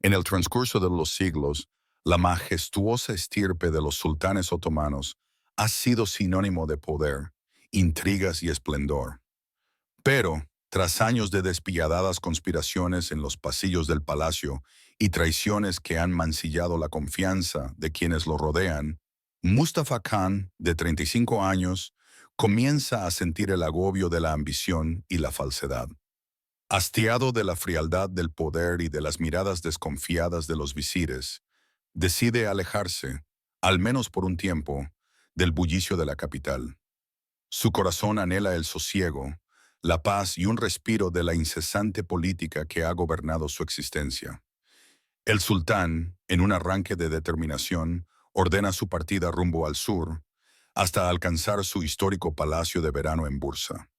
En el transcurso de los siglos, la majestuosa estirpe de los sultanes otomanos ha sido sinónimo de poder, intrigas y esplendor. Pero, tras años de despiadadas conspiraciones en los pasillos del palacio y traiciones que han mancillado la confianza de quienes lo rodean, Mustafa Khan, de 35 años, comienza a sentir el agobio de la ambición y la falsedad. Hastiado de la frialdad del poder y de las miradas desconfiadas de los visires, decide alejarse, al menos por un tiempo, del bullicio de la capital. Su corazón anhela el sosiego, la paz y un respiro de la incesante política que ha gobernado su existencia. El sultán, en un arranque de determinación, ordena su partida rumbo al sur, hasta alcanzar su histórico palacio de verano en Bursa.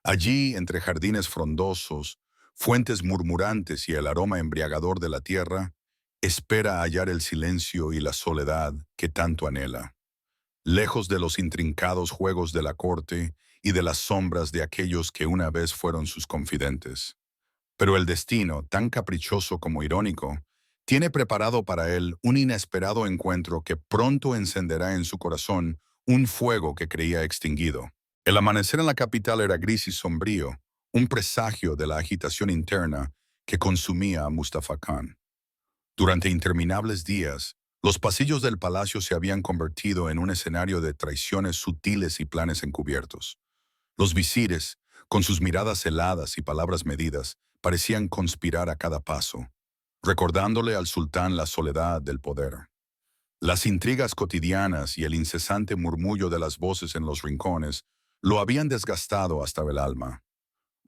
Allí, entre jardines frondosos, fuentes murmurantes y el aroma embriagador de la tierra, espera hallar el silencio y la soledad que tanto anhela. Lejos de los intrincados juegos de la corte y de las sombras de aquellos que una vez fueron sus confidentes. Pero el destino, tan caprichoso como irónico, tiene preparado para él un inesperado encuentro que pronto encenderá en su corazón un fuego que creía extinguido. El amanecer en la capital era gris y sombrío, un presagio de la agitación interna que consumía a Mustafa Khan. Durante interminables días, los pasillos del palacio se habían convertido en un escenario de traiciones sutiles y planes encubiertos. Los visires, con sus miradas heladas y palabras medidas, parecían conspirar a cada paso, recordándole al sultán la soledad del poder. Las intrigas cotidianas y el incesante murmullo de las voces en los rincones lo habían desgastado hasta el alma.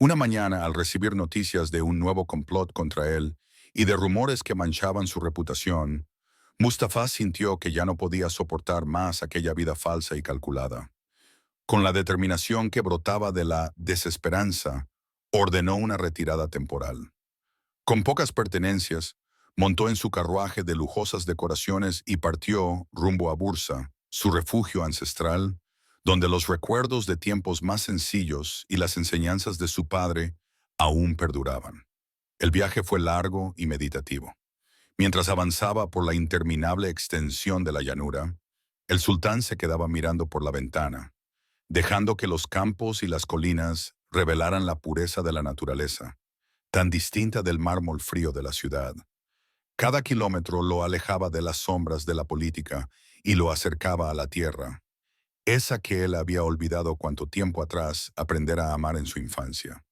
Una mañana, al recibir noticias de un nuevo complot contra él y de rumores que manchaban su reputación, Mustafa sintió que ya no podía soportar más aquella vida falsa y calculada. Con la determinación que brotaba de la desesperanza, ordenó una retirada temporal. Con pocas pertenencias, montó en su carruaje de lujosas decoraciones y partió rumbo a Bursa, su refugio ancestral, donde los recuerdos de tiempos más sencillos y las enseñanzas de su padre aún perduraban. El viaje fue largo y meditativo. Mientras avanzaba por la interminable extensión de la llanura, el sultán se quedaba mirando por la ventana, dejando que los campos y las colinas revelaran la pureza de la naturaleza, tan distinta del mármol frío de la ciudad. Cada kilómetro lo alejaba de las sombras de la política y lo acercaba a la tierra, esa que él había olvidado cuánto tiempo atrás aprender a amar en su infancia.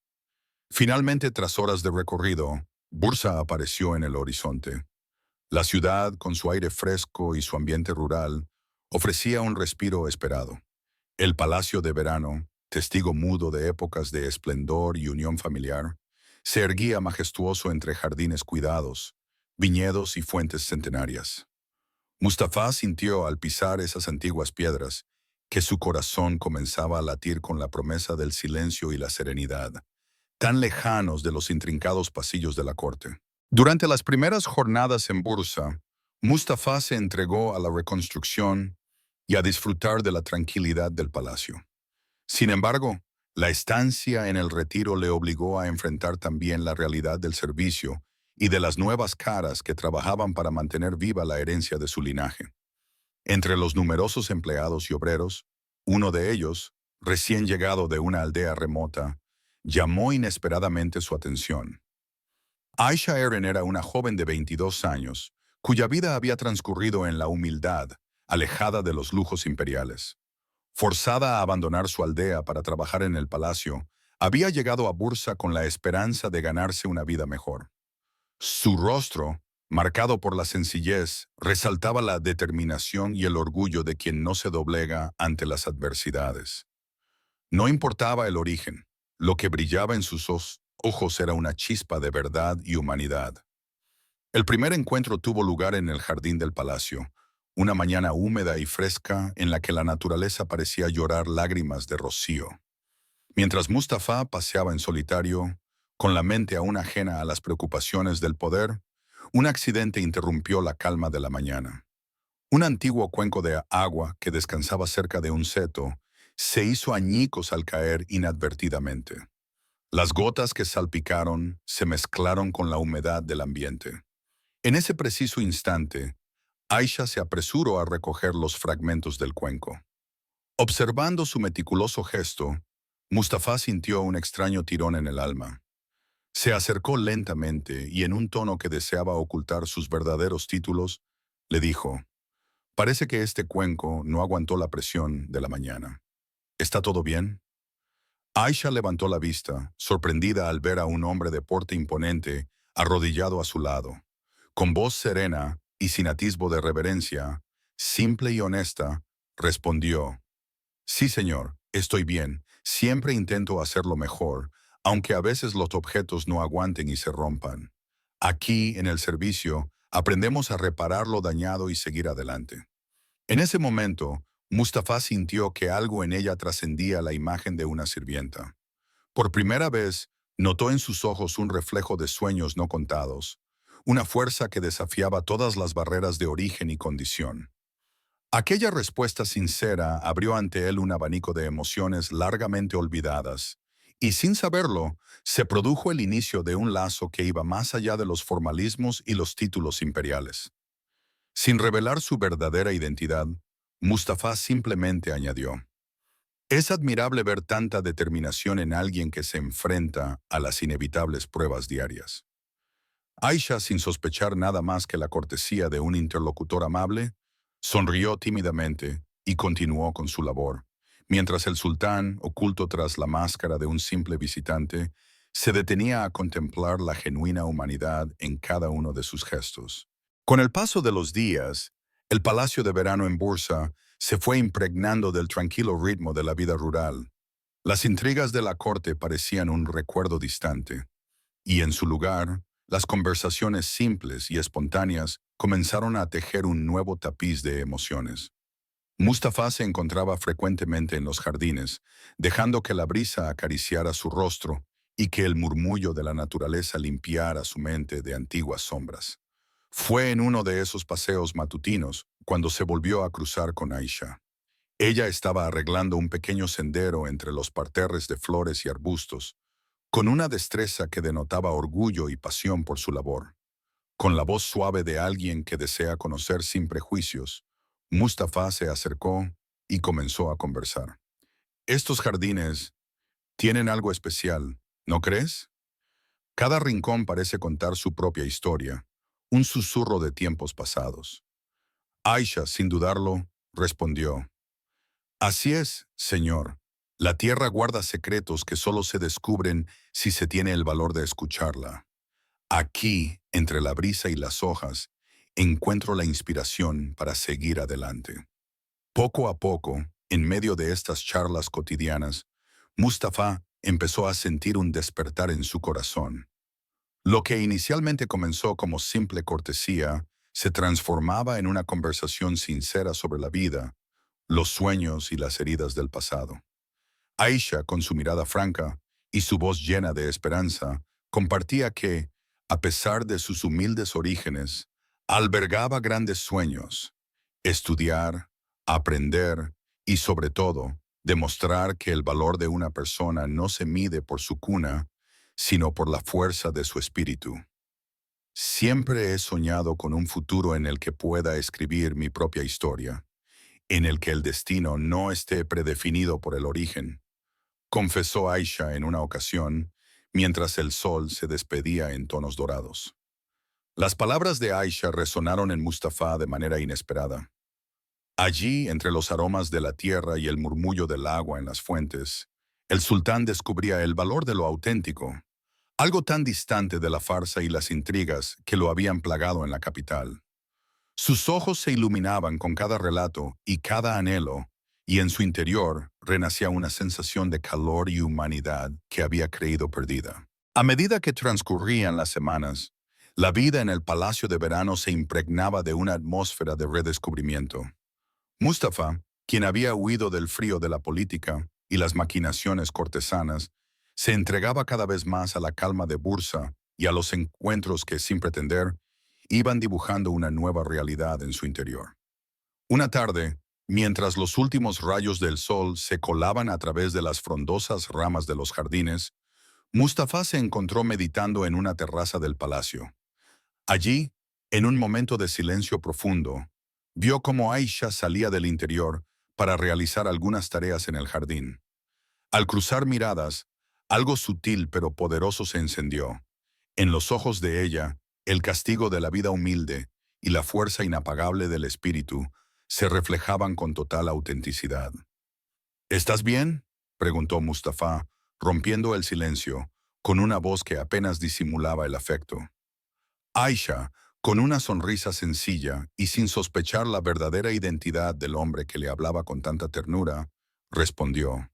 Finalmente, tras horas de recorrido, Bursa apareció en el horizonte. La ciudad, con su aire fresco y su ambiente rural, ofrecía un respiro esperado. El palacio de verano, testigo mudo de épocas de esplendor y unión familiar, se erguía majestuoso entre jardines cuidados, viñedos y fuentes centenarias. Mustafa sintió al pisar esas antiguas piedras que su corazón comenzaba a latir con la promesa del silencio y la serenidad, tan lejanos de los intrincados pasillos de la corte. Durante las primeras jornadas en Bursa, Mustafa se entregó a la reconstrucción y a disfrutar de la tranquilidad del palacio. Sin embargo, la estancia en el retiro le obligó a enfrentar también la realidad del servicio y de las nuevas caras que trabajaban para mantener viva la herencia de su linaje. Entre los numerosos empleados y obreros, uno de ellos, recién llegado de una aldea remota, llamó inesperadamente su atención. Aisha Eren era una joven de 22 años, cuya vida había transcurrido en la humildad, alejada de los lujos imperiales. Forzada a abandonar su aldea para trabajar en el palacio, había llegado a Bursa con la esperanza de ganarse una vida mejor. Su rostro, marcado por la sencillez, resaltaba la determinación y el orgullo de quien no se doblega ante las adversidades. No importaba el origen, lo que brillaba en sus ojos era una chispa de verdad y humanidad. El primer encuentro tuvo lugar en el jardín del palacio, una mañana húmeda y fresca en la que la naturaleza parecía llorar lágrimas de rocío. Mientras Mustafa paseaba en solitario, con la mente aún ajena a las preocupaciones del poder, un accidente interrumpió la calma de la mañana. Un antiguo cuenco de agua que descansaba cerca de un seto se hizo añicos al caer inadvertidamente. Las gotas que salpicaron se mezclaron con la humedad del ambiente. En ese preciso instante, Aisha se apresuró a recoger los fragmentos del cuenco. Observando su meticuloso gesto, Mustafa sintió un extraño tirón en el alma. Se acercó lentamente y en un tono que deseaba ocultar sus verdaderos títulos, le dijo, «Parece que este cuenco no aguantó la presión de la mañana. ¿Está todo bien?» Aisha levantó la vista, sorprendida al ver a un hombre de porte imponente arrodillado a su lado. Con voz serena y sin atisbo de reverencia, simple y honesta, respondió, «Sí, señor, estoy bien. Siempre intento hacerlo mejor, aunque a veces los objetos no aguanten y se rompan. Aquí, en el servicio, aprendemos a reparar lo dañado y seguir adelante». En ese momento, Mustafa sintió que algo en ella trascendía la imagen de una sirvienta. Por primera vez, notó en sus ojos un reflejo de sueños no contados, una fuerza que desafiaba todas las barreras de origen y condición. Aquella respuesta sincera abrió ante él un abanico de emociones largamente olvidadas, y sin saberlo, se produjo el inicio de un lazo que iba más allá de los formalismos y los títulos imperiales. Sin revelar su verdadera identidad, Mustafa simplemente añadió, «Es admirable ver tanta determinación en alguien que se enfrenta a las inevitables pruebas diarias». Aisha, sin sospechar nada más que la cortesía de un interlocutor amable, sonrió tímidamente y continuó con su labor, mientras el sultán, oculto tras la máscara de un simple visitante, se detenía a contemplar la genuina humanidad en cada uno de sus gestos. Con el paso de los días, el palacio de verano en Bursa se fue impregnando del tranquilo ritmo de la vida rural. Las intrigas de la corte parecían un recuerdo distante, y en su lugar, las conversaciones simples y espontáneas comenzaron a tejer un nuevo tapiz de emociones. Mustafa se encontraba frecuentemente en los jardines, dejando que la brisa acariciara su rostro y que el murmullo de la naturaleza limpiara su mente de antiguas sombras. Fue en uno de esos paseos matutinos cuando se volvió a cruzar con Aisha. Ella estaba arreglando un pequeño sendero entre los parterres de flores y arbustos, con una destreza que denotaba orgullo y pasión por su labor. Con la voz suave de alguien que desea conocer sin prejuicios, Mustafa se acercó y comenzó a conversar. «Estos jardines tienen algo especial, ¿no crees? Cada rincón parece contar su propia historia, un susurro de tiempos pasados». Aisha, sin dudarlo, respondió, «Así es, señor. La tierra guarda secretos que solo se descubren si se tiene el valor de escucharla. Aquí, entre la brisa y las hojas, encuentro la inspiración para seguir adelante». Poco a poco, en medio de estas charlas cotidianas, Mustafa empezó a sentir un despertar en su corazón. Lo que inicialmente comenzó como simple cortesía se transformaba en una conversación sincera sobre la vida, los sueños y las heridas del pasado. Aisha, con su mirada franca y su voz llena de esperanza, compartía que, a pesar de sus humildes orígenes, albergaba grandes sueños: estudiar, aprender y, sobre todo, demostrar que el valor de una persona no se mide por su cuna, sino por la fuerza de su espíritu. «Siempre he soñado con un futuro en el que pueda escribir mi propia historia, en el que el destino no esté predefinido por el origen», confesó Aisha en una ocasión, mientras el sol se despedía en tonos dorados. Las palabras de Aisha resonaron en Mustafa de manera inesperada. Allí, entre los aromas de la tierra y el murmullo del agua en las fuentes, el sultán descubría el valor de lo auténtico, algo tan distante de la farsa y las intrigas que lo habían plagado en la capital. Sus ojos se iluminaban con cada relato y cada anhelo, y en su interior renacía una sensación de calor y humanidad que había creído perdida. A medida que transcurrían las semanas, la vida en el palacio de verano se impregnaba de una atmósfera de redescubrimiento. Mustafa, quien había huido del frío de la política y las maquinaciones cortesanas, se entregaba cada vez más a la calma de Bursa y a los encuentros que, sin pretender, iban dibujando una nueva realidad en su interior. Una tarde, mientras los últimos rayos del sol se colaban a través de las frondosas ramas de los jardines, Mustafa se encontró meditando en una terraza del palacio. Allí, En un momento de silencio profundo, vio cómo Aisha salía del interior para realizar algunas tareas en el jardín. Al cruzar miradas, algo sutil pero poderoso se encendió. En los ojos de ella, el castigo de la vida humilde y la fuerza inapagable del espíritu se reflejaban con total autenticidad. ¿Estás bien?, preguntó Mustafa, rompiendo el silencio, con una voz que apenas disimulaba el afecto. Aisha, con una sonrisa sencilla y sin sospechar la verdadera identidad del hombre que le hablaba con tanta ternura, respondió: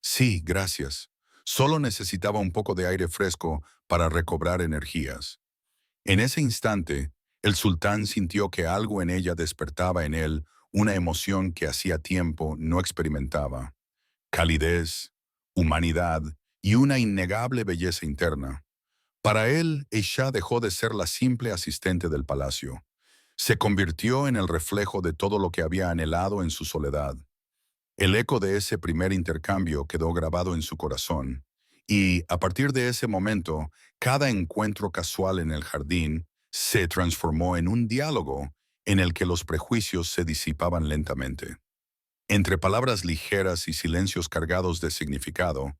Sí, gracias. Solo necesitaba un poco de aire fresco para recobrar energías. En ese instante, el sultán sintió que algo en ella despertaba en él una emoción que hacía tiempo no experimentaba: calidez, humanidad y una innegable belleza interna. Para él, Aisha dejó de ser la simple asistente del palacio. Se convirtió en el reflejo de todo lo que había anhelado en su soledad. El eco de ese primer intercambio quedó grabado en su corazón, y a partir de ese momento, cada encuentro casual en el jardín se transformó en un diálogo en el que los prejuicios se disipaban lentamente. Entre palabras ligeras y silencios cargados de significado,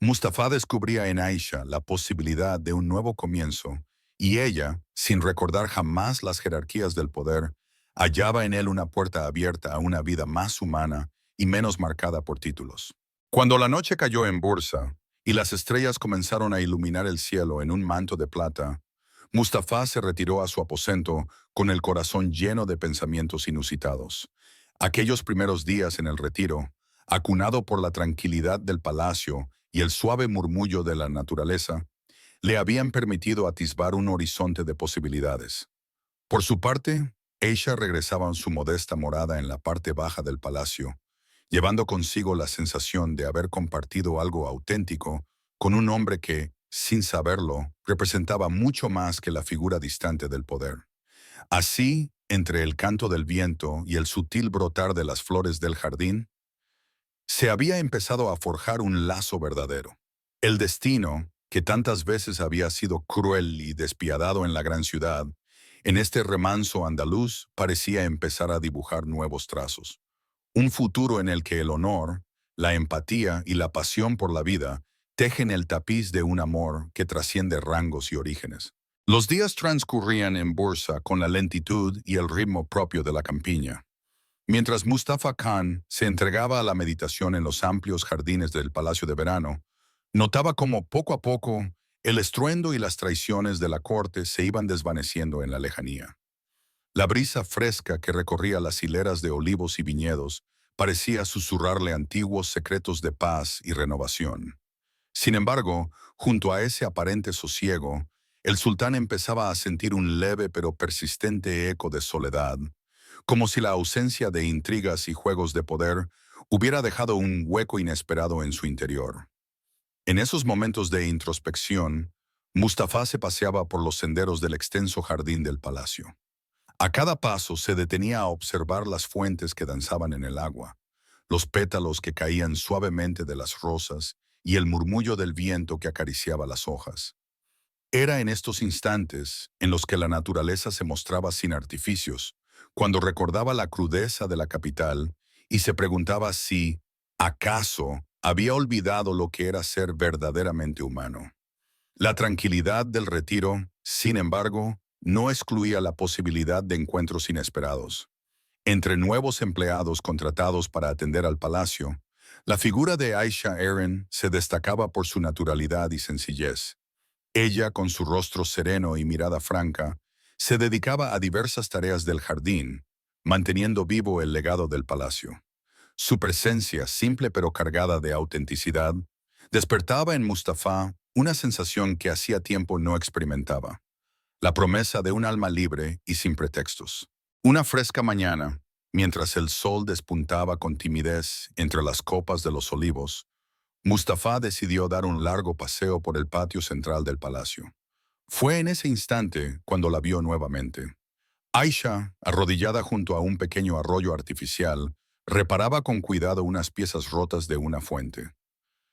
Mustafa descubría en Aisha la posibilidad de un nuevo comienzo, y ella, sin recordar jamás las jerarquías del poder, hallaba en él una puerta abierta a una vida más humana y menos marcada por títulos. Cuando la noche cayó en Bursa y las estrellas comenzaron a iluminar el cielo en un manto de plata, Mustafa se retiró a su aposento con el corazón lleno de pensamientos inusitados. Aquellos primeros días en el retiro, acunado por la tranquilidad del palacio y el suave murmullo de la naturaleza, le habían permitido atisbar un horizonte de posibilidades. Por su parte, Aisha regresaba a su modesta morada en la parte baja del palacio, llevando consigo la sensación de haber compartido algo auténtico con un hombre que, sin saberlo, representaba mucho más que la figura distante del poder. Así, entre el canto del viento y el sutil brotar de las flores del jardín, se había empezado a forjar un lazo verdadero. El destino, que tantas veces había sido cruel y despiadado en la gran ciudad, en este remanso andaluz parecía empezar a dibujar nuevos trazos. Un futuro en el que el honor, la empatía y la pasión por la vida tejen el tapiz de un amor que trasciende rangos y orígenes. Los días transcurrían en Bursa con la lentitud y el ritmo propio de la campiña. Mientras Mustafa Khan se entregaba a la meditación en los amplios jardines del Palacio de Verano, notaba cómo poco a poco el estruendo y las traiciones de la corte se iban desvaneciendo en la lejanía. La brisa fresca que recorría las hileras de olivos y viñedos parecía susurrarle antiguos secretos de paz y renovación. Sin embargo, junto a ese aparente sosiego, el sultán empezaba a sentir un leve pero persistente eco de soledad, como si la ausencia de intrigas y juegos de poder hubiera dejado un hueco inesperado en su interior. En esos momentos de introspección, Mustafa se paseaba por los senderos del extenso jardín del palacio. A cada paso se detenía a observar las fuentes que danzaban en el agua, los pétalos que caían suavemente de las rosas y el murmullo del viento que acariciaba las hojas. Era en estos instantes en los que la naturaleza se mostraba sin artificios, cuando recordaba la crudeza de la capital y se preguntaba si, acaso, había olvidado lo que era ser verdaderamente humano. La tranquilidad del retiro, sin embargo, no excluía la posibilidad de encuentros inesperados. Entre nuevos empleados contratados para atender al palacio, la figura de Aisha Eren se destacaba por su naturalidad y sencillez. Ella, con su rostro sereno y mirada franca, se dedicaba a diversas tareas del jardín, manteniendo vivo el legado del palacio. Su presencia, simple pero cargada de autenticidad, despertaba en Mustafa una sensación que hacía tiempo no experimentaba: la promesa de un alma libre y sin pretextos. Una fresca mañana, mientras el sol despuntaba con timidez entre las copas de los olivos, Mustafa decidió dar un largo paseo por el patio central del palacio. Fue en ese instante cuando la vio nuevamente. Aisha, arrodillada junto a un pequeño arroyo artificial, reparaba con cuidado unas piezas rotas de una fuente.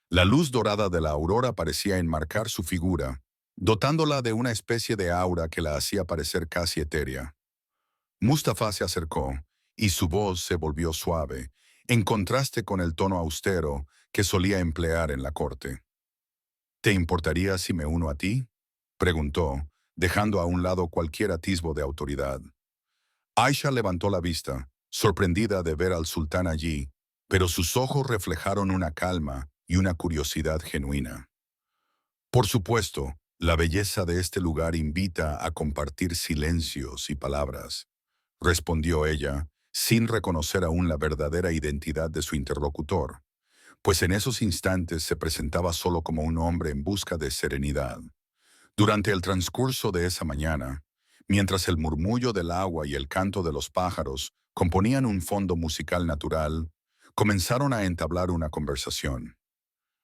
La luz dorada de la aurora parecía enmarcar su figura, dotándola de una especie de aura que la hacía parecer casi etérea. Mustafa se acercó, y su voz se volvió suave, en contraste con el tono austero que solía emplear en la corte. ¿Te importaría si me uno a ti?, preguntó, dejando a un lado cualquier atisbo de autoridad. Aisha levantó la vista, sorprendida de ver al sultán allí, pero sus ojos reflejaron una calma y una curiosidad genuina. Por supuesto, la belleza de este lugar invita a compartir silencios y palabras, respondió ella, sin reconocer aún la verdadera identidad de su interlocutor, pues en esos instantes se presentaba solo como un hombre en busca de serenidad. Durante el transcurso de esa mañana, mientras el murmullo del agua y el canto de los pájaros componían un fondo musical natural, comenzaron a entablar una conversación.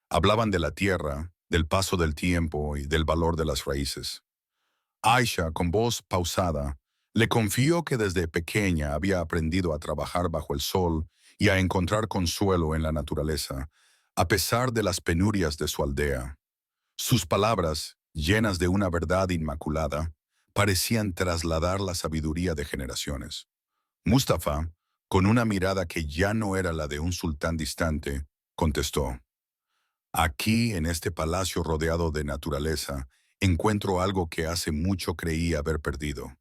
Hablaban de la tierra, del paso del tiempo y del valor de las raíces. Aisha, con voz pausada, le confió que desde pequeña había aprendido a trabajar bajo el sol y a encontrar consuelo en la naturaleza, a pesar de las penurias de su aldea. Sus palabras, llenas de una verdad inmaculada, parecían trasladar la sabiduría de generaciones. Mustafa, con una mirada que ya no era la de un sultán distante, contestó: Aquí, en este palacio rodeado de naturaleza, encuentro algo que hace mucho creí haber perdido.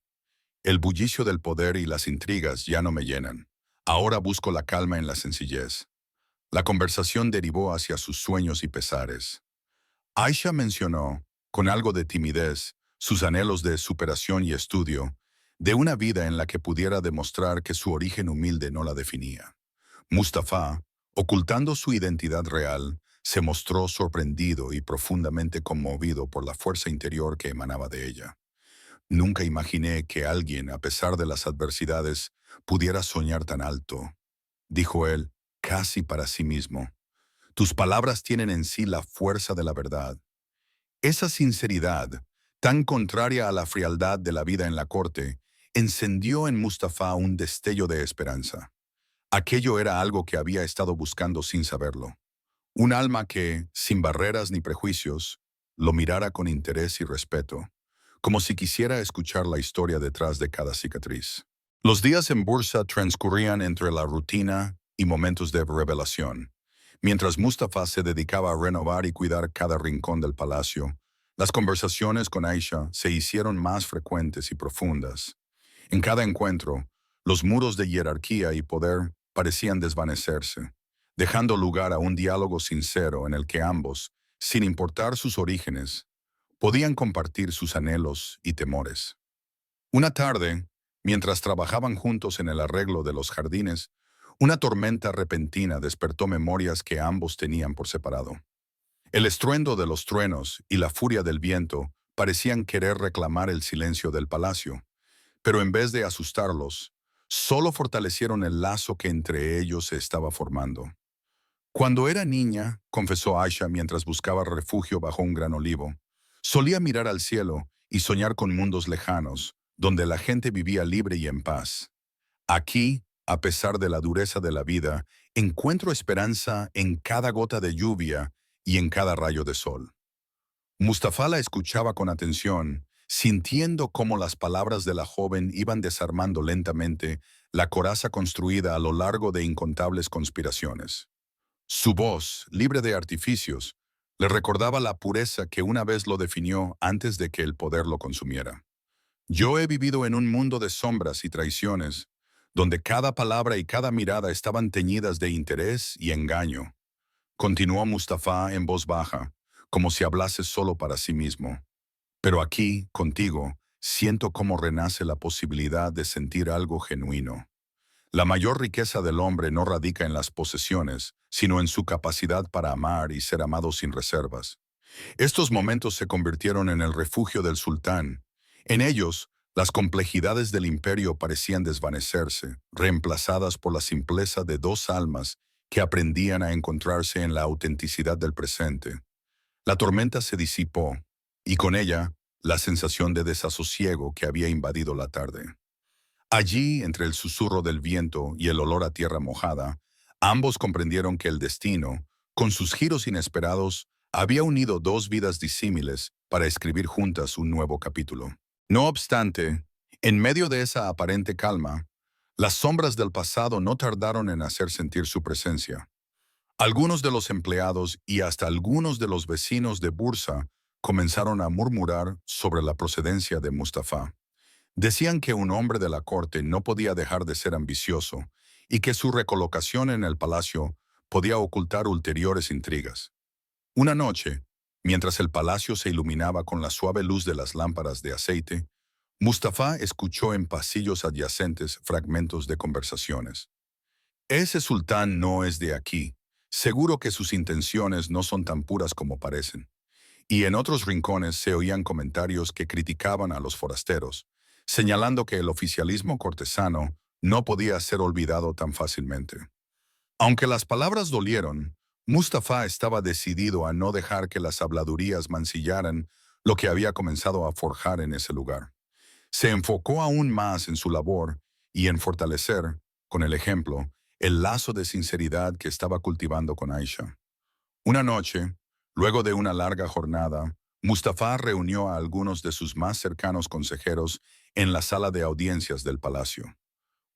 El bullicio del poder y las intrigas ya no me llenan. Ahora busco la calma en la sencillez. La conversación derivó hacia sus sueños y pesares. Aisha mencionó, con algo de timidez, sus anhelos de superación y estudio, de una vida en la que pudiera demostrar que su origen humilde no la definía. Mustafa, ocultando su identidad real, se mostró sorprendido y profundamente conmovido por la fuerza interior que emanaba de ella. Nunca imaginé que alguien, a pesar de las adversidades, pudiera soñar tan alto, dijo él, casi para sí mismo. Tus palabras tienen en sí la fuerza de la verdad. Esa sinceridad, tan contraria a la frialdad de la vida en la corte, encendió en Mustafa un destello de esperanza. Aquello era algo que había estado buscando sin saberlo. Un alma que, sin barreras ni prejuicios, lo mirara con interés y respeto, como si quisiera escuchar la historia detrás de cada cicatriz. Los días en Bursa transcurrían entre la rutina y momentos de revelación. Mientras Mustafa se dedicaba a renovar y cuidar cada rincón del palacio, las conversaciones con Aisha se hicieron más frecuentes y profundas. En cada encuentro, los muros de jerarquía y poder parecían desvanecerse, dejando lugar a un diálogo sincero en el que ambos, sin importar sus orígenes, podían compartir sus anhelos y temores. Una tarde, mientras trabajaban juntos en el arreglo de los jardines, una tormenta repentina despertó memorias que ambos tenían por separado. El estruendo de los truenos y la furia del viento parecían querer reclamar el silencio del palacio, pero en vez de asustarlos, solo fortalecieron el lazo que entre ellos se estaba formando. Cuando era niña, confesó Aisha mientras buscaba refugio bajo un gran olivo, solía mirar al cielo y soñar con mundos lejanos, donde la gente vivía libre y en paz. Aquí, a pesar de la dureza de la vida, encuentro esperanza en cada gota de lluvia y en cada rayo de sol. Mustafa la escuchaba con atención, sintiendo cómo las palabras de la joven iban desarmando lentamente la coraza construida a lo largo de incontables conspiraciones. Su voz, libre de artificios, le recordaba la pureza que una vez lo definió antes de que el poder lo consumiera. Yo he vivido en un mundo de sombras y traiciones, donde cada palabra y cada mirada estaban teñidas de interés y engaño. Continuó Mustafa en voz baja, como si hablase solo para sí mismo. Pero aquí, contigo, siento cómo renace la posibilidad de sentir algo genuino. La mayor riqueza del hombre no radica en las posesiones, sino en su capacidad para amar y ser amado sin reservas. Estos momentos se convirtieron en el refugio del sultán. En ellos, las complejidades del imperio parecían desvanecerse, reemplazadas por la simpleza de dos almas que aprendían a encontrarse en la autenticidad del presente. La tormenta se disipó, y con ella, la sensación de desasosiego que había invadido la tarde. Allí, entre el susurro del viento y el olor a tierra mojada, ambos comprendieron que el destino, con sus giros inesperados, había unido dos vidas disímiles para escribir juntas un nuevo capítulo. No obstante, en medio de esa aparente calma, las sombras del pasado no tardaron en hacer sentir su presencia. Algunos de los empleados y hasta algunos de los vecinos de Bursa comenzaron a murmurar sobre la procedencia de Mustafa. Decían que un hombre de la corte no podía dejar de ser ambicioso y que su recolocación en el palacio podía ocultar ulteriores intrigas. Una noche, mientras el palacio se iluminaba con la suave luz de las lámparas de aceite, Mustafa escuchó en pasillos adyacentes fragmentos de conversaciones. Ese sultán no es de aquí. Seguro que sus intenciones no son tan puras como parecen. Y en otros rincones se oían comentarios que criticaban a los forasteros, señalando que el oficialismo cortesano no podía ser olvidado tan fácilmente. Aunque las palabras dolieron, Mustafa estaba decidido a no dejar que las habladurías mancillaran lo que había comenzado a forjar en ese lugar. Se enfocó aún más en su labor y en fortalecer, con el ejemplo, el lazo de sinceridad que estaba cultivando con Aisha. Una noche, luego de una larga jornada, Mustafa reunió a algunos de sus más cercanos consejeros en la sala de audiencias del palacio.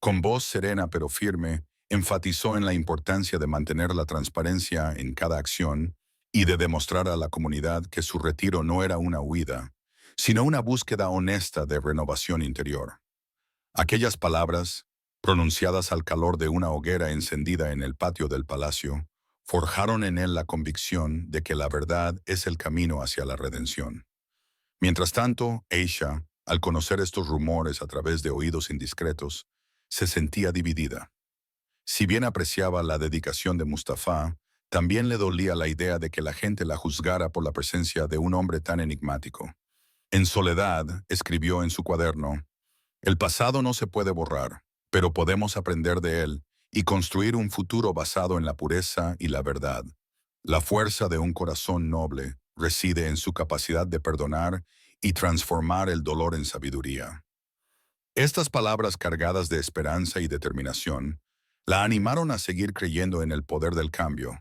Con voz serena pero firme, enfatizó en la importancia de mantener la transparencia en cada acción y de demostrar a la comunidad que su retiro no era una huida, sino una búsqueda honesta de renovación interior. Aquellas palabras, pronunciadas al calor de una hoguera encendida en el patio del palacio, forjaron en él la convicción de que la verdad es el camino hacia la redención. Mientras tanto, Aisha, al conocer estos rumores a través de oídos indiscretos, se sentía dividida. Si bien apreciaba la dedicación de Mustafa, también le dolía la idea de que la gente la juzgara por la presencia de un hombre tan enigmático. En soledad, escribió en su cuaderno, «El pasado no se puede borrar, pero podemos aprender de él y construir un futuro basado en la pureza y la verdad. La fuerza de un corazón noble reside en su capacidad de perdonar y transformar el dolor en sabiduría». Estas palabras cargadas de esperanza y determinación la animaron a seguir creyendo en el poder del cambio,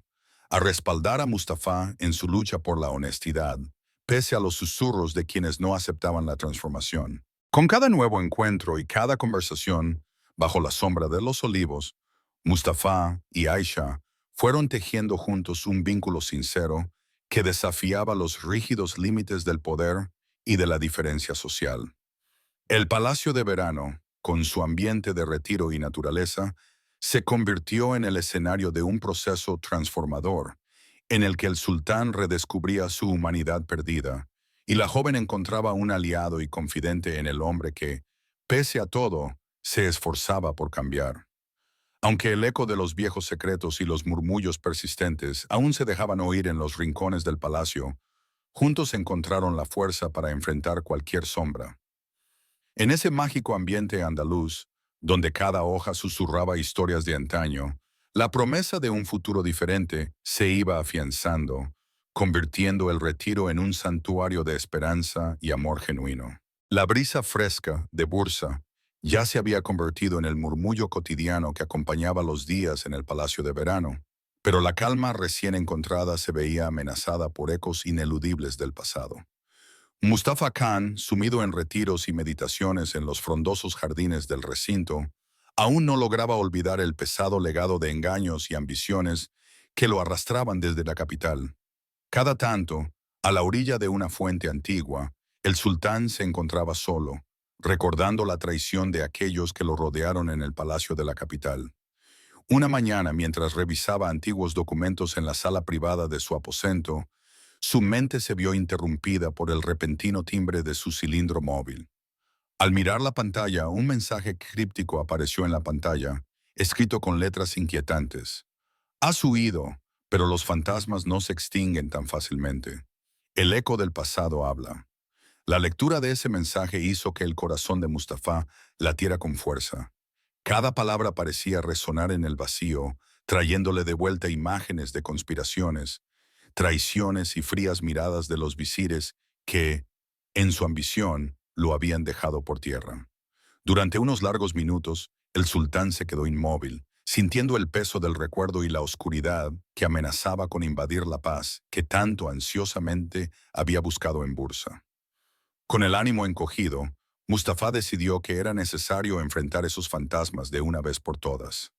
a respaldar a Mustafa en su lucha por la honestidad, pese a los susurros de quienes no aceptaban la transformación. Con cada nuevo encuentro y cada conversación, bajo la sombra de los olivos, Mustafa y Aisha fueron tejiendo juntos un vínculo sincero que desafiaba los rígidos límites del poder y de la diferencia social. El Palacio de Verano, con su ambiente de retiro y naturaleza, se convirtió en el escenario de un proceso transformador, en el que el sultán redescubría su humanidad perdida, y la joven encontraba un aliado y confidente en el hombre que, pese a todo, se esforzaba por cambiar. Aunque el eco de los viejos secretos y los murmullos persistentes aún se dejaban oír en los rincones del palacio, juntos encontraron la fuerza para enfrentar cualquier sombra. En ese mágico ambiente andaluz, donde cada hoja susurraba historias de antaño, la promesa de un futuro diferente se iba afianzando, convirtiendo el retiro en un santuario de esperanza y amor genuino. La brisa fresca de Bursa ya se había convertido en el murmullo cotidiano que acompañaba los días en el Palacio de Verano, pero la calma recién encontrada se veía amenazada por ecos ineludibles del pasado. Mustafa Khan, sumido en retiros y meditaciones en los frondosos jardines del recinto, aún no lograba olvidar el pesado legado de engaños y ambiciones que lo arrastraban desde la capital. Cada tanto, a la orilla de una fuente antigua, el sultán se encontraba solo, recordando la traición de aquellos que lo rodearon en el palacio de la capital. Una mañana, mientras revisaba antiguos documentos en la sala privada de su aposento, su mente se vio interrumpida por el repentino timbre de su cilindro móvil. Al mirar la pantalla, un mensaje críptico apareció en la pantalla, escrito con letras inquietantes. «Has huido, pero los fantasmas no se extinguen tan fácilmente. El eco del pasado habla». La lectura de ese mensaje hizo que el corazón de Mustafa latiera con fuerza. Cada palabra parecía resonar en el vacío, trayéndole de vuelta imágenes de conspiraciones, traiciones y frías miradas de los visires que, en su ambición, lo habían dejado por tierra. Durante unos largos minutos, el sultán se quedó inmóvil, sintiendo el peso del recuerdo y la oscuridad que amenazaba con invadir la paz que tanto ansiosamente había buscado en Bursa. Con el ánimo encogido, Mustafa decidió que era necesario enfrentar esos fantasmas de una vez por todas.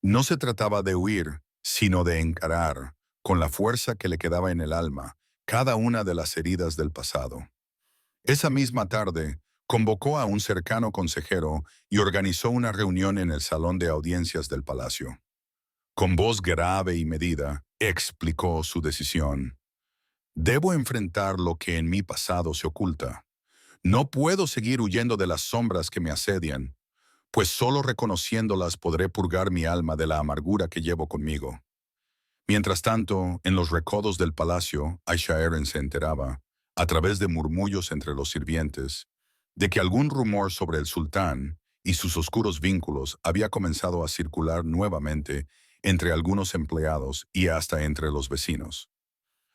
No se trataba de huir, sino de encarar, con la fuerza que le quedaba en el alma, cada una de las heridas del pasado. Esa misma tarde, convocó a un cercano consejero y organizó una reunión en el salón de audiencias del palacio. Con voz grave y medida, explicó su decisión. Debo enfrentar lo que en mi pasado se oculta. No puedo seguir huyendo de las sombras que me asedian, pues solo reconociéndolas podré purgar mi alma de la amargura que llevo conmigo. Mientras tanto, en los recodos del palacio, Aisha Eren se enteraba, a través de murmullos entre los sirvientes, de que algún rumor sobre el sultán y sus oscuros vínculos había comenzado a circular nuevamente entre algunos empleados y hasta entre los vecinos.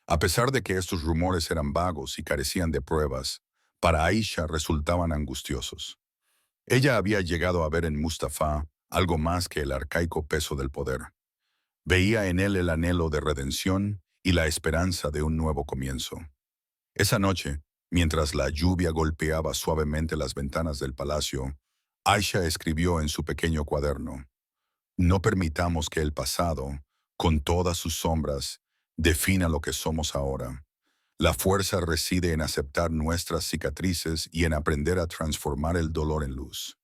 A pesar de que estos rumores eran vagos y carecían de pruebas, para Aisha resultaban angustiosos. Ella había llegado a ver en Mustafa algo más que el arcaico peso del poder. Veía en él el anhelo de redención y la esperanza de un nuevo comienzo. Esa noche, mientras la lluvia golpeaba suavemente las ventanas del palacio, Aisha escribió en su pequeño cuaderno: No permitamos que el pasado, con todas sus sombras, defina lo que somos ahora. La fuerza reside en aceptar nuestras cicatrices y en aprender a transformar el dolor en luz.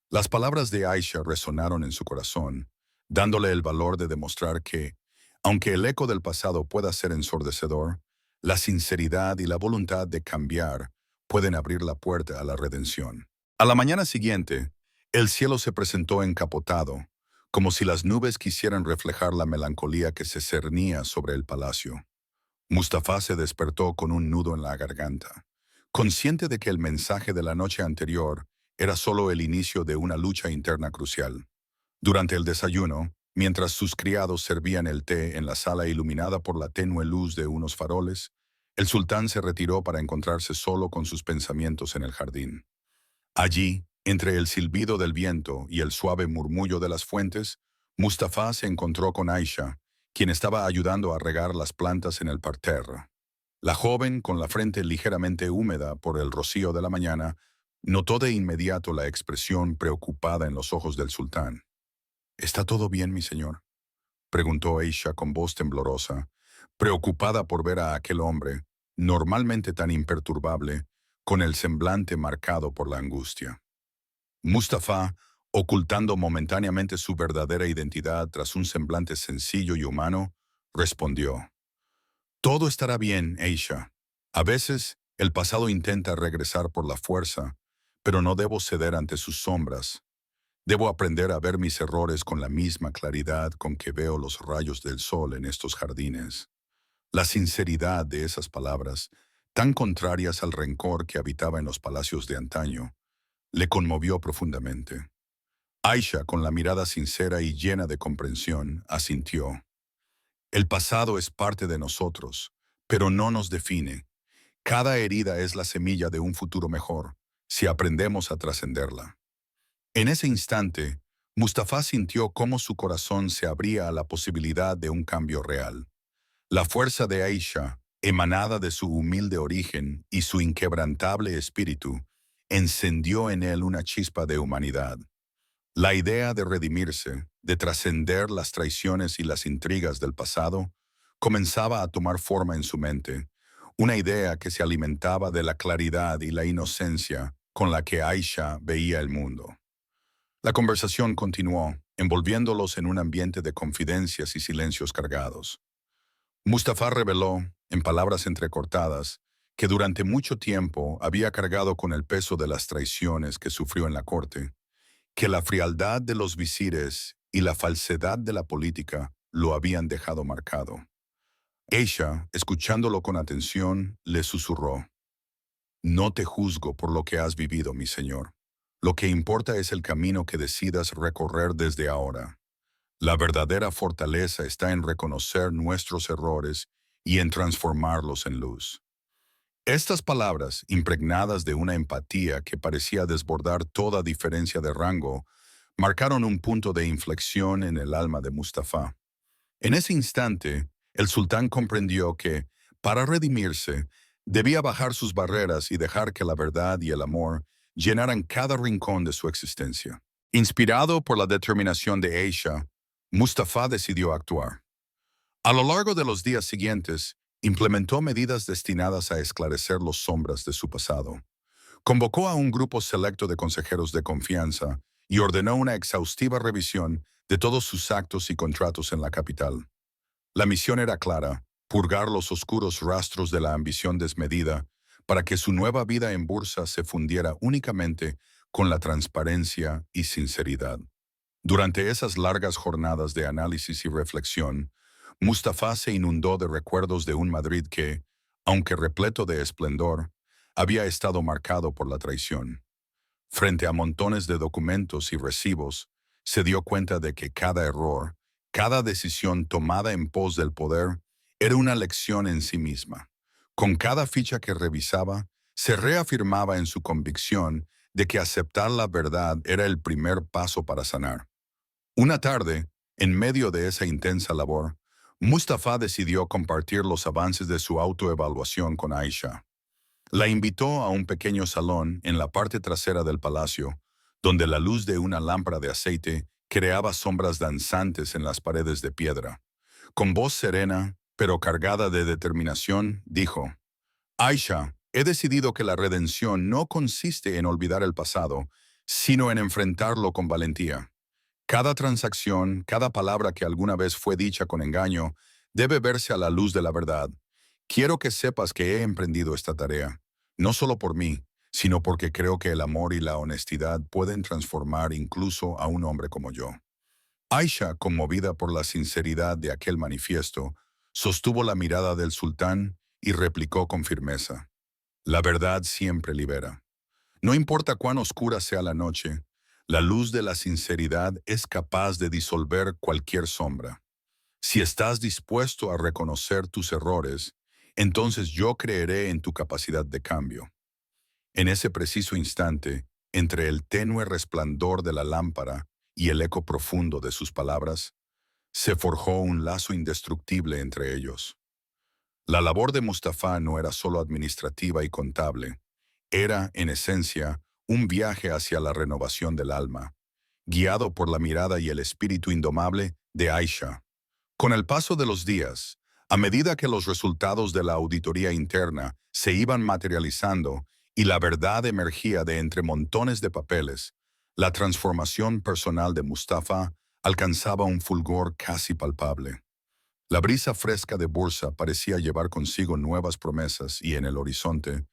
Las palabras de Aisha resonaron en su corazón, dándole el valor de demostrar que, aunque el eco del pasado pueda ser ensordecedor, la sinceridad y la voluntad de cambiar pueden abrir la puerta a la redención. A la mañana siguiente, el cielo se presentó encapotado, como si las nubes quisieran reflejar la melancolía que se cernía sobre el palacio. Mustafa se despertó con un nudo en la garganta, consciente de que el mensaje de la noche anterior era solo el inicio de una lucha interna crucial. Durante el desayuno, mientras sus criados servían el té en la sala iluminada por la tenue luz de unos faroles, el sultán se retiró para encontrarse solo con sus pensamientos en el jardín. Allí, entre el silbido del viento y el suave murmullo de las fuentes, Mustafa se encontró con Aisha, quien estaba ayudando a regar las plantas en el parterre. La joven, con la frente ligeramente húmeda por el rocío de la mañana, notó de inmediato la expresión preocupada en los ojos del sultán. ¿Está todo bien, mi señor?, preguntó Aisha con voz temblorosa, preocupada por ver a aquel hombre, normalmente tan imperturbable, con el semblante marcado por la angustia. Mustafa, ocultando momentáneamente su verdadera identidad tras un semblante sencillo y humano, respondió: Todo estará bien, Aisha. A veces, el pasado intenta regresar por la fuerza, pero no debo ceder ante sus sombras. Debo aprender a ver mis errores con la misma claridad con que veo los rayos del sol en estos jardines. La sinceridad de esas palabras, tan contrarias al rencor que habitaba en los palacios de antaño, le conmovió profundamente. Aisha, con la mirada sincera y llena de comprensión, asintió. El pasado es parte de nosotros, pero no nos define. Cada herida es la semilla de un futuro mejor, si aprendemos a trascenderla. En ese instante, Mustafa sintió cómo su corazón se abría a la posibilidad de un cambio real. La fuerza de Aisha, emanada de su humilde origen y su inquebrantable espíritu, encendió en él una chispa de humanidad. La idea de redimirse, de trascender las traiciones y las intrigas del pasado, comenzaba a tomar forma en su mente, una idea que se alimentaba de la claridad y la inocencia con la que Aisha veía el mundo. La conversación continuó, envolviéndolos en un ambiente de confidencias y silencios cargados. Mustafa reveló, en palabras entrecortadas, que durante mucho tiempo había cargado con el peso de las traiciones que sufrió en la corte, que la frialdad de los visires y la falsedad de la política lo habían dejado marcado. Aisha, escuchándolo con atención, le susurró: No te juzgo por lo que has vivido, mi señor. Lo que importa es el camino que decidas recorrer desde ahora. La verdadera fortaleza está en reconocer nuestros errores y en transformarlos en luz. Estas palabras, impregnadas de una empatía que parecía desbordar toda diferencia de rango, marcaron un punto de inflexión en el alma de Mustafa. En ese instante, el sultán comprendió que, para redimirse, debía bajar sus barreras y dejar que la verdad y el amor llenaran cada rincón de su existencia. Inspirado por la determinación de Aisha, Mustafa decidió actuar. A lo largo de los días siguientes, implementó medidas destinadas a esclarecer las sombras de su pasado. Convocó a un grupo selecto de consejeros de confianza y ordenó una exhaustiva revisión de todos sus actos y contratos en la capital. La misión era clara: purgar los oscuros rastros de la ambición desmedida para que su nueva vida en Bursa se fundiera únicamente con la transparencia y sinceridad. Durante esas largas jornadas de análisis y reflexión, Mustafa se inundó de recuerdos de un Madrid que, aunque repleto de esplendor, había estado marcado por la traición. Frente a montones de documentos y recibos, se dio cuenta de que cada error, cada decisión tomada en pos del poder, era una lección en sí misma. Con cada ficha que revisaba, se reafirmaba en su convicción de que aceptar la verdad era el primer paso para sanar. Una tarde, en medio de esa intensa labor, Mustafa decidió compartir los avances de su autoevaluación con Aisha. La invitó a un pequeño salón en la parte trasera del palacio, donde la luz de una lámpara de aceite creaba sombras danzantes en las paredes de piedra. Con voz serena, pero cargada de determinación, dijo: Aisha, he decidido que la redención no consiste en olvidar el pasado, sino en enfrentarlo con valentía. Cada transacción, cada palabra que alguna vez fue dicha con engaño, debe verse a la luz de la verdad. Quiero que sepas que he emprendido esta tarea, no solo por mí, sino porque creo que el amor y la honestidad pueden transformar incluso a un hombre como yo. Aisha, conmovida por la sinceridad de aquel manifiesto, sostuvo la mirada del sultán y replicó con firmeza: La verdad siempre libera. No importa cuán oscura sea la noche, la luz de la sinceridad es capaz de disolver cualquier sombra. Si estás dispuesto a reconocer tus errores, entonces yo creeré en tu capacidad de cambio. En ese preciso instante, entre el tenue resplandor de la lámpara y el eco profundo de sus palabras, se forjó un lazo indestructible entre ellos. La labor de Mustafa no era solo administrativa y contable, era, en esencia, un viaje hacia la renovación del alma, guiado por la mirada y el espíritu indomable de Aisha. Con el paso de los días, a medida que los resultados de la auditoría interna se iban materializando y la verdad emergía de entre montones de papeles, la transformación personal de Mustafa alcanzaba un fulgor casi palpable. La brisa fresca de Bursa parecía llevar consigo nuevas promesas y en el horizonte,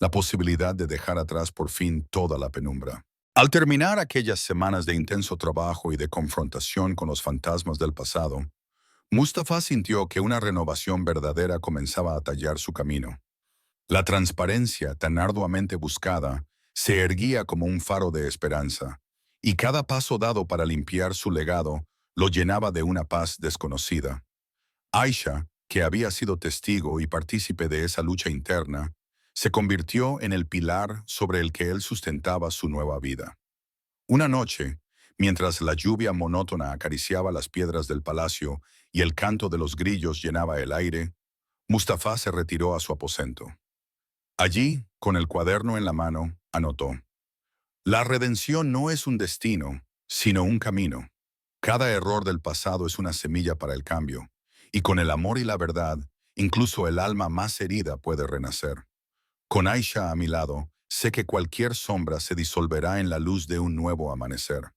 la posibilidad de dejar atrás por fin toda la penumbra. Al terminar aquellas semanas de intenso trabajo y de confrontación con los fantasmas del pasado, Mustafa sintió que una renovación verdadera comenzaba a tallar su camino. La transparencia tan arduamente buscada se erguía como un faro de esperanza, y cada paso dado para limpiar su legado lo llenaba de una paz desconocida. Aisha, que había sido testigo y partícipe de esa lucha interna, se convirtió en el pilar sobre el que él sustentaba su nueva vida. Una noche, mientras la lluvia monótona acariciaba las piedras del palacio y el canto de los grillos llenaba el aire, Mustafa se retiró a su aposento. Allí, con el cuaderno en la mano, anotó: La redención no es un destino, sino un camino. Cada error del pasado es una semilla para el cambio, y con el amor y la verdad, incluso el alma más herida puede renacer. Con Aisha a mi lado, sé que cualquier sombra se disolverá en la luz de un nuevo amanecer.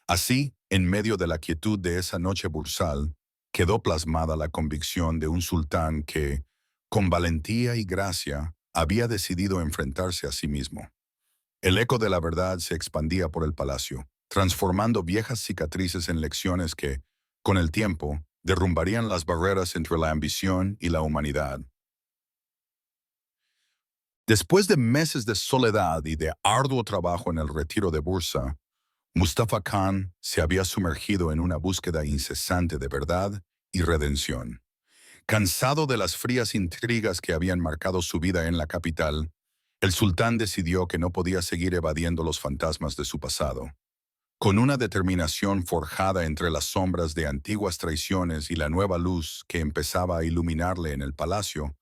Así, en medio de la quietud de esa noche bursal, quedó plasmada la convicción de un sultán que, con valentía y gracia, había decidido enfrentarse a sí mismo. El eco de la verdad se expandía por el palacio, transformando viejas cicatrices en lecciones que, con el tiempo, derrumbarían las barreras entre la ambición y la humanidad. Después de meses de soledad y de arduo trabajo en el retiro de Bursa, Mustafa Khan se había sumergido en una búsqueda incesante de verdad y redención. Cansado de las frías intrigas que habían marcado su vida en la capital, el sultán decidió que no podía seguir evadiendo los fantasmas de su pasado. Con una determinación forjada entre las sombras de antiguas traiciones y la nueva luz que empezaba a iluminarle en el palacio,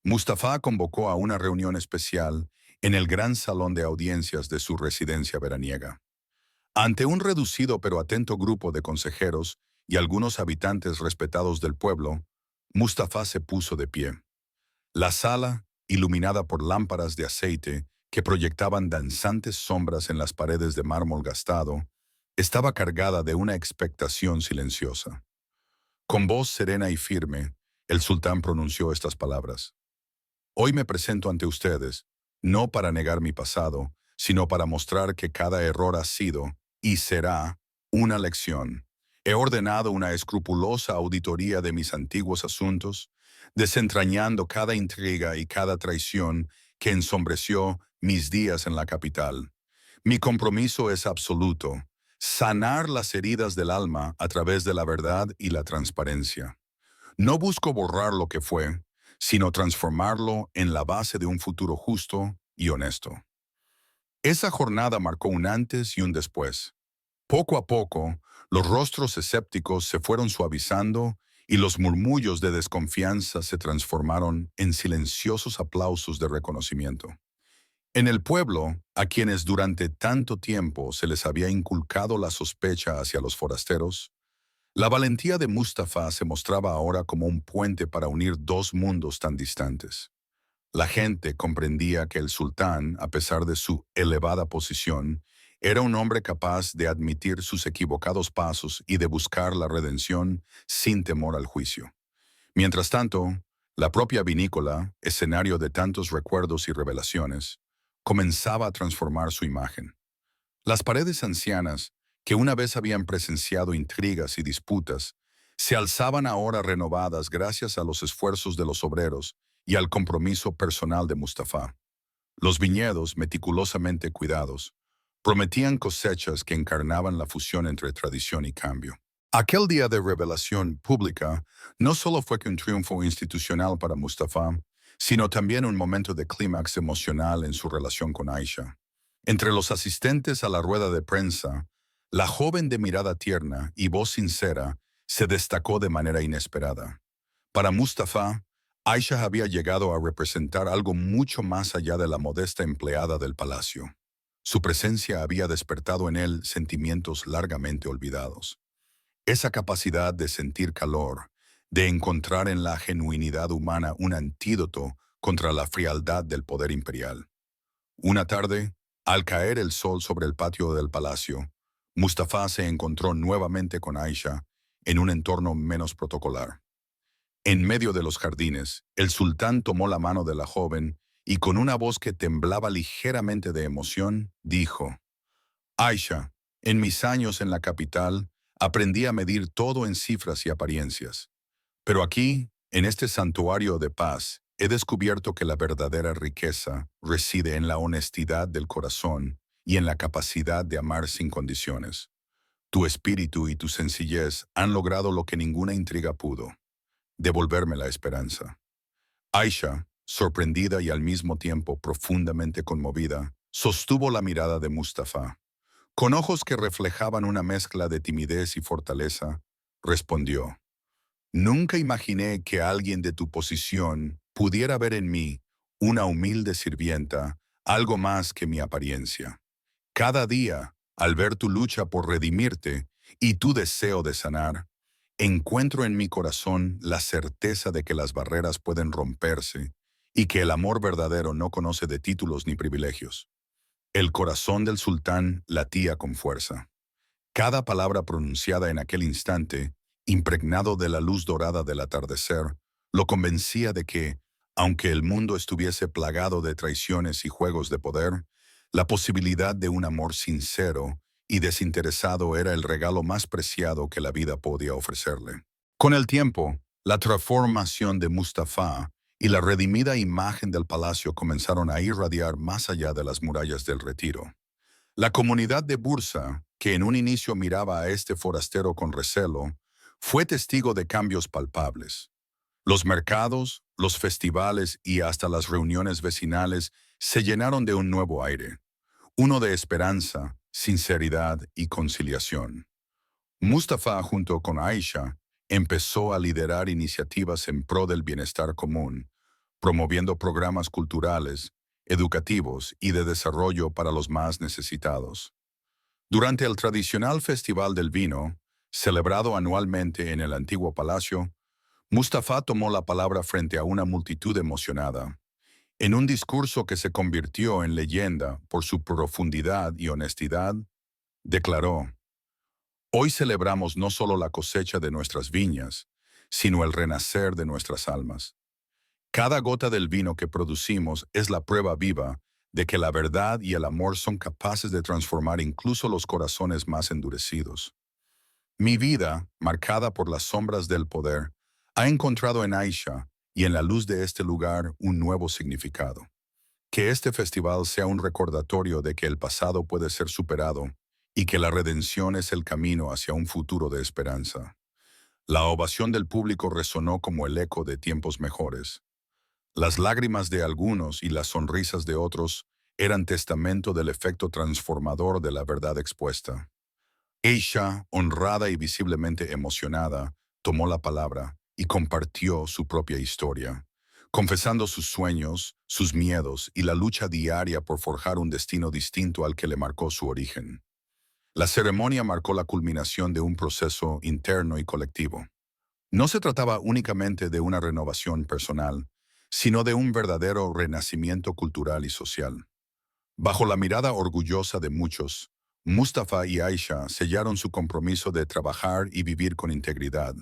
Mustafa convocó a una reunión especial en el gran salón de audiencias de su residencia veraniega. Ante un reducido pero atento grupo de consejeros y algunos habitantes respetados del pueblo, Mustafa se puso de pie. La sala, iluminada por lámparas de aceite que proyectaban danzantes sombras en las paredes de mármol gastado, estaba cargada de una expectación silenciosa. Con voz serena y firme, el sultán pronunció estas palabras. Hoy me presento ante ustedes, no para negar mi pasado, sino para mostrar que cada error ha sido, y será, una lección. He ordenado una escrupulosa auditoría de mis antiguos asuntos, desentrañando cada intriga y cada traición que ensombreció mis días en la capital. Mi compromiso es absoluto, sanar las heridas del alma a través de la verdad y la transparencia. No busco borrar lo que fue, sino transformarlo en la base de un futuro justo y honesto. Esa jornada marcó un antes y un después. Poco a poco, los rostros escépticos se fueron suavizando y los murmullos de desconfianza se transformaron en silenciosos aplausos de reconocimiento. En el pueblo, a quienes durante tanto tiempo se les había inculcado la sospecha hacia los forasteros, la valentía de Mustafa se mostraba ahora como un puente para unir dos mundos tan distantes. La gente comprendía que el sultán, a pesar de su elevada posición, era un hombre capaz de admitir sus equivocados pasos y de buscar la redención sin temor al juicio. Mientras tanto, la propia vinícola, escenario de tantos recuerdos y revelaciones, comenzaba a transformar su imagen. Las paredes ancianas, que una vez habían presenciado intrigas y disputas, se alzaban ahora renovadas gracias a los esfuerzos de los obreros y al compromiso personal de Mustafa. Los viñedos, meticulosamente cuidados, prometían cosechas que encarnaban la fusión entre tradición y cambio. Aquel día de revelación pública no solo fue que un triunfo institucional para Mustafa, sino también un momento de clímax emocional en su relación con Aisha. Entre los asistentes a la rueda de prensa, la joven de mirada tierna y voz sincera se destacó de manera inesperada. Para Mustafa, Aisha había llegado a representar algo mucho más allá de la modesta empleada del palacio. Su presencia había despertado en él sentimientos largamente olvidados. Esa capacidad de sentir calor, de encontrar en la genuinidad humana un antídoto contra la frialdad del poder imperial. Una tarde, al caer el sol sobre el patio del palacio, Mustafa se encontró nuevamente con Aisha en un entorno menos protocolar. En medio de los jardines, el sultán tomó la mano de la joven y con una voz que temblaba ligeramente de emoción, dijo, Aisha, en mis años en la capital, aprendí a medir todo en cifras y apariencias. Pero aquí, en este santuario de paz, he descubierto que la verdadera riqueza reside en la honestidad del corazón y en la capacidad de amar sin condiciones. Tu espíritu y tu sencillez han logrado lo que ninguna intriga pudo, devolverme la esperanza. Aisha, sorprendida y al mismo tiempo profundamente conmovida, sostuvo la mirada de Mustafa. Con ojos que reflejaban una mezcla de timidez y fortaleza, respondió, Nunca imaginé que alguien de tu posición pudiera ver en mí, una humilde sirvienta, algo más que mi apariencia. Cada día, al ver tu lucha por redimirte y tu deseo de sanar, encuentro en mi corazón la certeza de que las barreras pueden romperse y que el amor verdadero no conoce de títulos ni privilegios. El corazón del sultán latía con fuerza. Cada palabra pronunciada en aquel instante, impregnado de la luz dorada del atardecer, lo convencía de que, aunque el mundo estuviese plagado de traiciones y juegos de poder, la posibilidad de un amor sincero y desinteresado era el regalo más preciado que la vida podía ofrecerle. Con el tiempo, la transformación de Mustafa y la redimida imagen del palacio comenzaron a irradiar más allá de las murallas del retiro. La comunidad de Bursa, que en un inicio miraba a este forastero con recelo, fue testigo de cambios palpables. Los mercados, los festivales y hasta las reuniones vecinales se llenaron de un nuevo aire, uno de esperanza, sinceridad y conciliación. Mustafa, junto con Aisha, empezó a liderar iniciativas en pro del bienestar común, promoviendo programas culturales, educativos y de desarrollo para los más necesitados. Durante el tradicional Festival del Vino, celebrado anualmente en el antiguo palacio, Mustafa tomó la palabra frente a una multitud emocionada. En un discurso que se convirtió en leyenda por su profundidad y honestidad, declaró: "Hoy celebramos no solo la cosecha de nuestras viñas, sino el renacer de nuestras almas. Cada gota del vino que producimos es la prueba viva de que la verdad y el amor son capaces de transformar incluso los corazones más endurecidos. Mi vida, marcada por las sombras del poder, ha encontrado en Aisha y en la luz de este lugar un nuevo significado. Que este festival sea un recordatorio de que el pasado puede ser superado y que la redención es el camino hacia un futuro de esperanza". La ovación del público resonó como el eco de tiempos mejores. Las lágrimas de algunos y las sonrisas de otros eran testamento del efecto transformador de la verdad expuesta. Aisha, honrada y visiblemente emocionada, tomó la palabra y compartió su propia historia, confesando sus sueños, sus miedos y la lucha diaria por forjar un destino distinto al que le marcó su origen. La ceremonia marcó la culminación de un proceso interno y colectivo. No se trataba únicamente de una renovación personal, sino de un verdadero renacimiento cultural y social. Bajo la mirada orgullosa de muchos, Mustafa y Aisha sellaron su compromiso de trabajar y vivir con integridad,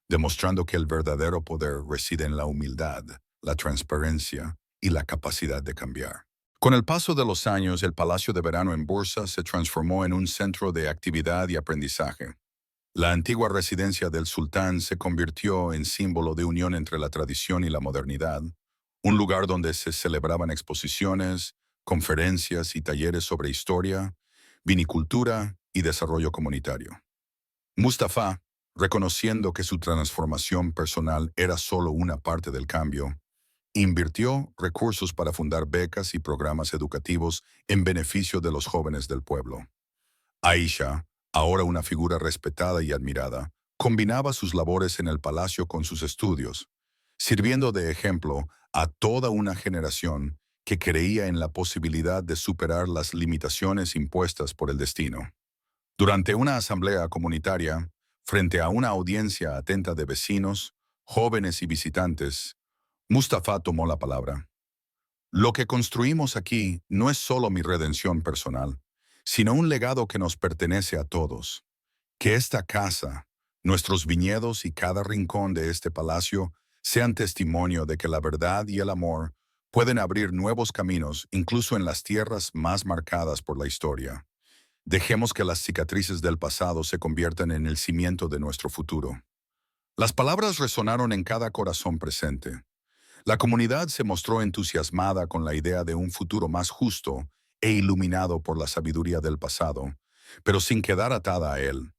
demostrando que el verdadero poder reside en la humildad, la transparencia y la capacidad de cambiar. Con el paso de los años, el Palacio de Verano en Bursa se transformó en un centro de actividad y aprendizaje. La antigua residencia del sultán se convirtió en símbolo de unión entre la tradición y la modernidad, un lugar donde se celebraban exposiciones, conferencias y talleres sobre historia, vinicultura y desarrollo comunitario. Mustafa, reconociendo que su transformación personal era solo una parte del cambio, invirtió recursos para fundar becas y programas educativos en beneficio de los jóvenes del pueblo. Aisha, ahora una figura respetada y admirada, combinaba sus labores en el palacio con sus estudios, sirviendo de ejemplo a toda una generación que creía en la posibilidad de superar las limitaciones impuestas por el destino. Durante una asamblea comunitaria, frente a una audiencia atenta de vecinos, jóvenes y visitantes, Mustafa tomó la palabra. "Lo que construimos aquí no es solo mi redención personal, sino un legado que nos pertenece a todos. Que esta casa, nuestros viñedos y cada rincón de este palacio sean testimonio de que la verdad y el amor pueden abrir nuevos caminos incluso en las tierras más marcadas por la historia. Dejemos que las cicatrices del pasado se conviertan en el cimiento de nuestro futuro". Las palabras resonaron en cada corazón presente. La comunidad se mostró entusiasmada con la idea de un futuro más justo e iluminado por la sabiduría del pasado, pero sin quedar atada a él.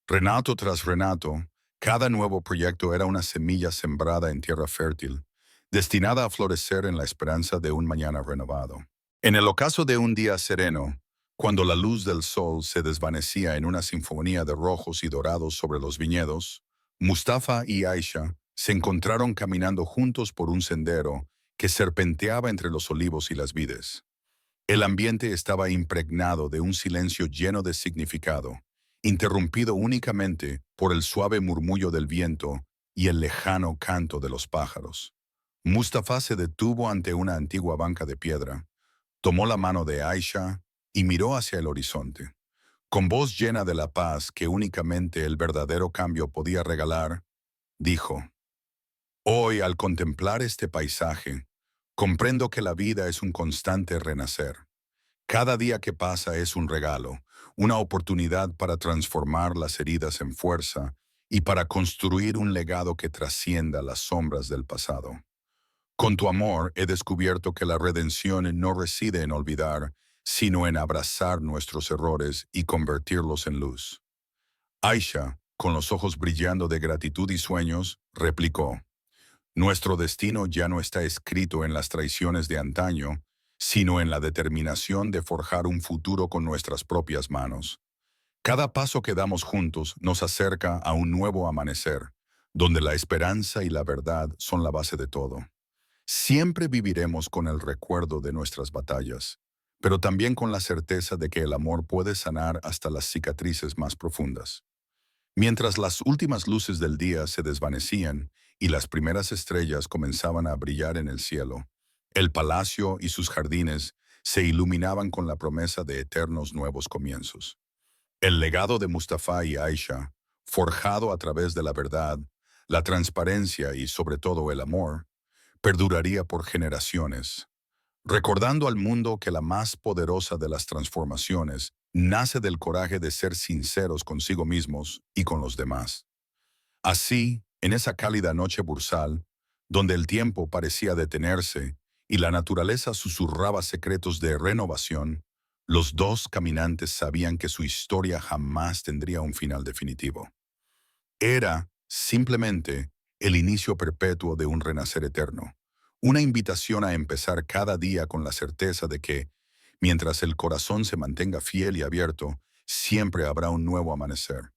Renato tras renato, cada nuevo proyecto era una semilla sembrada en tierra fértil, destinada a florecer en la esperanza de un mañana renovado. En el ocaso de un día sereno, cuando la luz del sol se desvanecía en una sinfonía de rojos y dorados sobre los viñedos, Mustafa y Aisha se encontraron caminando juntos por un sendero que serpenteaba entre los olivos y las vides. El ambiente estaba impregnado de un silencio lleno de significado, interrumpido únicamente por el suave murmullo del viento y el lejano canto de los pájaros. Mustafa se detuvo ante una antigua banca de piedra, tomó la mano de Aisha y miró hacia el horizonte. Con voz llena de la paz que únicamente el verdadero cambio podía regalar, dijo: "Hoy, al contemplar este paisaje, comprendo que la vida es un constante renacer. Cada día que pasa es un regalo, una oportunidad para transformar las heridas en fuerza y para construir un legado que trascienda las sombras del pasado. Con tu amor he descubierto que la redención no reside en olvidar, sino en abrazar nuestros errores y convertirlos en luz". Aisha, con los ojos brillando de gratitud y sueños, replicó: "Nuestro destino ya no está escrito en las traiciones de antaño, sino en la determinación de forjar un futuro con nuestras propias manos. Cada paso que damos juntos nos acerca a un nuevo amanecer, donde la esperanza y la verdad son la base de todo. Siempre viviremos con el recuerdo de nuestras batallas, pero también con la certeza de que el amor puede sanar hasta las cicatrices más profundas. Mientras las últimas luces del día se desvanecían y las primeras estrellas comenzaban a brillar en el cielo, el palacio y sus jardines se iluminaban con la promesa de eternos nuevos comienzos. El legado de Mustafa y Aisha, forjado a través de la verdad, la transparencia y sobre todo el amor, perduraría por generaciones, recordando al mundo que la más poderosa de las transformaciones nace del coraje de ser sinceros consigo mismos y con los demás. Así, en esa cálida noche bursal, donde el tiempo parecía detenerse y la naturaleza susurraba secretos de renovación, los dos caminantes sabían que su historia jamás tendría un final definitivo. Era, simplemente, el inicio perpetuo de un renacer eterno, una invitación a empezar cada día con la certeza de que, mientras el corazón se mantenga fiel y abierto, siempre habrá un nuevo amanecer.